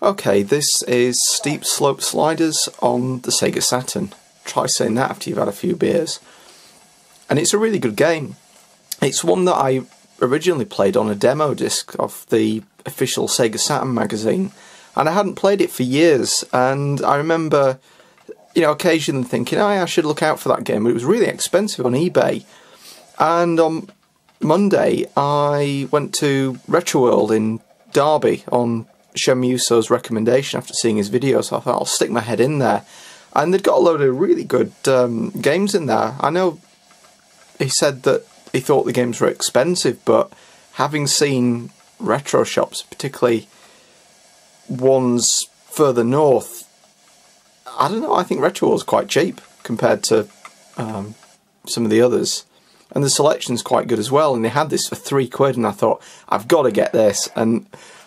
Okay, this is Steep Slope Sliders on the Sega Saturn. Try saying that after you've had a few beers. And it's a really good game. It's one that I originally played on a demo disc of the official Sega Saturn magazine. And I hadn't played it for years. And I remember, occasionally thinking, oh, I should look out for that game. But it was really expensive on eBay. And on Monday, I went to Retro World in Derby on Shem Yuso's recommendation after seeing his video, so I thought I'll stick my head in there. And they'd got a load of really good games in there. I know he said that he thought the games were expensive, but having seen retro shops, particularly ones further north, I don't know, I think Retro was quite cheap compared to some of the others. And the selection's quite good as well, and they had this for £3, and I thought, I've got to get this. And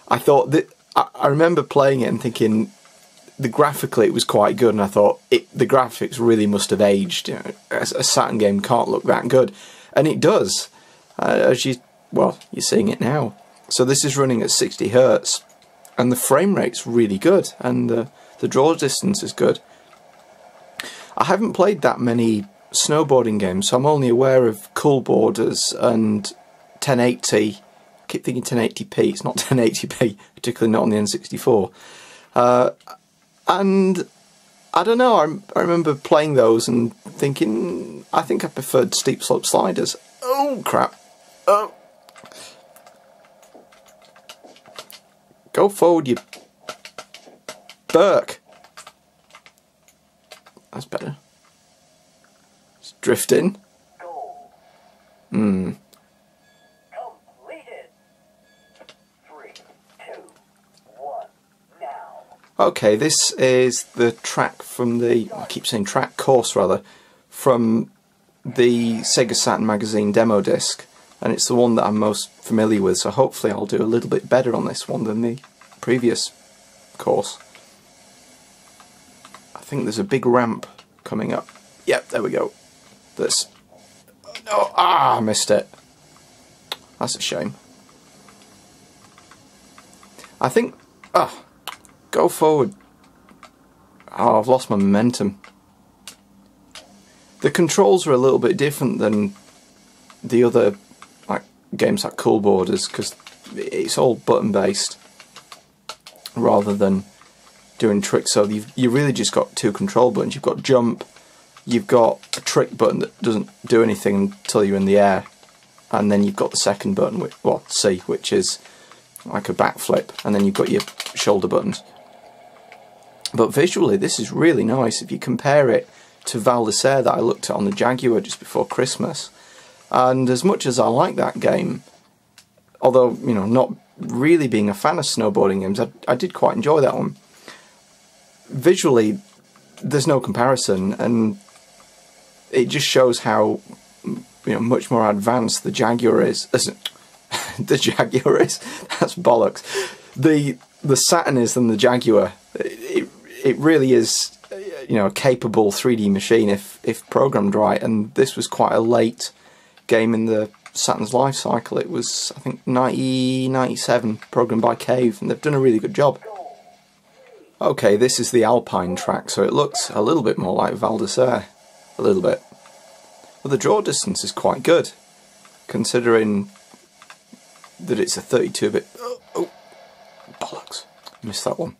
I thought that I remember playing it and thinking, graphically it was quite good, and I thought the graphics really must have aged. A Saturn game can't look that good, and it does. You're seeing it now. So this is running at 60 Hz, and the frame rate's really good, and the draw distance is good. I haven't played that many snowboarding games, so I'm only aware of Cool Boarders and 1080. I keep thinking 1080p, it's not 1080p, particularly not on the N64. And I don't know, I remember playing those and thinking, I think I preferred Steep Slope Sliders. Oh, crap. Oh. Go forward, you Burke. That's better. It's drifting. Okay, this is the track from course rather, from the Sega Saturn magazine demo disc, and it's the one that I'm most familiar with, so hopefully I'll do a little bit better on this one than the previous course. I think there's a big ramp coming up. Yep, there we go. I missed it. That's a shame. I think... Go forward. Oh, I've lost my momentum. The controls are a little bit different than the other games like Cool Boarders, because it's all button based rather than doing tricks. So you really just got two control buttons. You've got jump, you've got a trick button that doesn't do anything until you're in the air, and then you've got the second button, C, which is like a backflip, and then you've got your shoulder buttons. But visually, this is really nice. If you compare it to Val d'Isere that I looked at on the Jaguar just before Christmas, and as much as I like that game, although not really being a fan of snowboarding games, I did quite enjoy that one. Visually, there's no comparison, and it just shows how much more advanced the Jaguar is. The Jaguar is. That's bollocks. The Saturn is than the Jaguar. It really is, a capable 3D machine if programmed right, and this was quite a late game in the Saturn's life cycle. It was, I think, 97, programmed by Cave, and they've done a really good job. Okay, this is the Alpine track, so it looks a little bit more like Val d'Isere, a little bit. But the draw distance is quite good, considering that it's a 32-bit... Oh, bollocks, missed that one.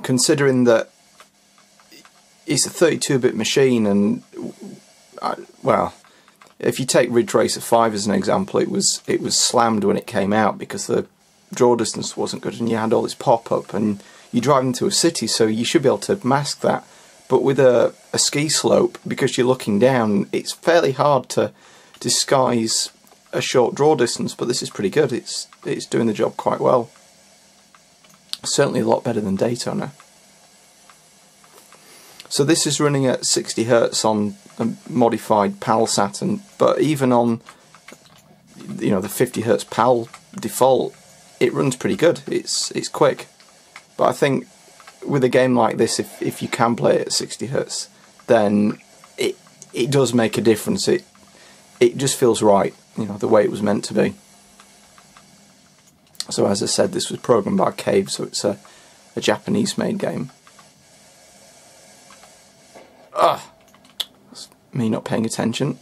Considering that it's a 32-bit machine, and if you take Ridge Racer 5 as an example, it was slammed when it came out because the draw distance wasn't good, and you had all this pop-up, and you drive into a city, so you should be able to mask that. But with a ski slope, because you're looking down, it's fairly hard to disguise a short draw distance. But this is pretty good. It's doing the job quite well. Certainly a lot better than Daytona. So this is running at 60 Hz on a modified PAL Saturn, but even on the 50 Hz PAL default, it runs pretty good. It's quick. But I think with a game like this, if you can play it at 60 Hz, then it does make a difference. It just feels right, the way it was meant to be. So as I said, this was programmed by Cave, so it's a a Japanese-made game. Ugh! That's me not paying attention.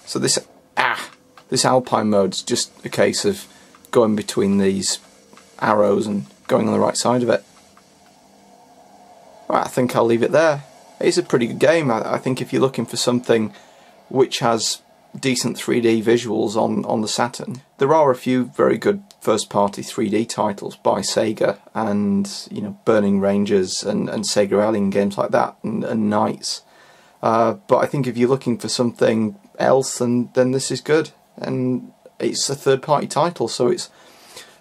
So this Alpine mode's just a case of going between these arrows and going on the right side of it. Right, I think I'll leave it there. It's a pretty good game. I think if you're looking for something which has decent 3D visuals on the Saturn, there are a few very good first-party 3D titles by Sega, and you know, Burning Rangers and Sega Alien games like that, and Knights. But I think if you're looking for something else, then this is good. And it's a third-party title, so it's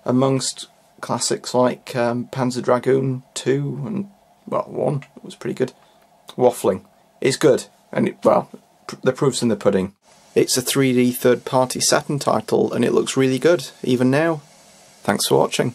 amongst classics like Panzer Dragoon 2 and, well, 1. It was pretty good. Waffling. It's good, and the proof's in the pudding. It's a 3D third-party Saturn title, and it looks really good, even now. Thanks for watching.